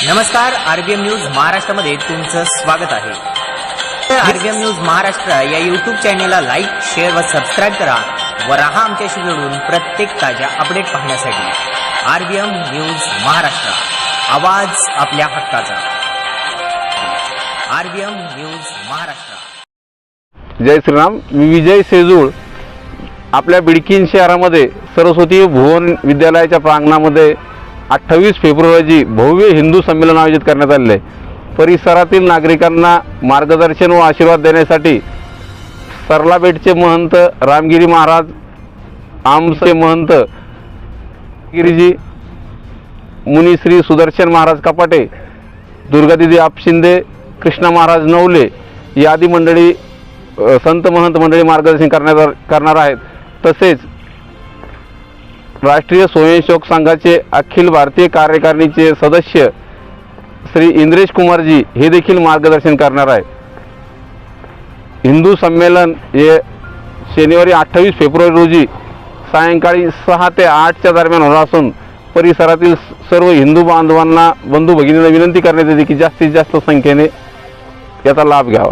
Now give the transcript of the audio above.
नमस्कार, RBM news महाराष्ट्रामध्ये तुमचं स्वागत आहे। आरबीएम न्यूज महाराष्ट्र या यूट्यूब चॅनेलला लाईक, शेअर व सबस्क्राईब करा व राहा आमच्याशी जोडून प्रत्येक ताज्या अपडेट पाहण्यासाठी। आरबीएम न्यूज महाराष्ट्र, आवाज आपल्या हक्काचा। RBM news Maharashtra. जय श्रीराम। मी विजय सेजूळ आपल्या बिडकीन शहरामध्ये सरस्वती भुवन विद्यालयाच्या प्रांगणामध्ये 28 फेब्रुवारी रोजी भव्य हिंदू संमेलन आयोजित करण्यात आले आहे। परिसरातील नागरिकांना मार्गदर्शन व आशीर्वाद देण्यासाठी सरलाबेटचे महंत रामगिरी महाराज, आमचे महंत गिरीजी, मुनिश्री सुदर्शन महाराज कपाटे, दुर्गादिदी आपशिंदे, कृष्णा महाराज नवले ही आदी मंडळी संत महंत मंडळी मार्गदर्शन करणार आहेत। तसेच राष्ट्रीय स्वयंसेवक संघाचे अखिल भारतीय कार्यकारिणीचे सदस्य श्री इंद्रेश कुमारजी हे देखील मार्गदर्शन करणार आहे। हिंदू संमेलन हे शनिवारी 28 फेब्रुवारी रोजी सायंकाळी 6 ते 8च्या दरम्यान होणार असून परिसरातील सर्व हिंदू बांधवांना, बंधू भगिनींना विनंती करण्यात येते की जास्तीत जास्त संख्येने याचा लाभ घ्यावा।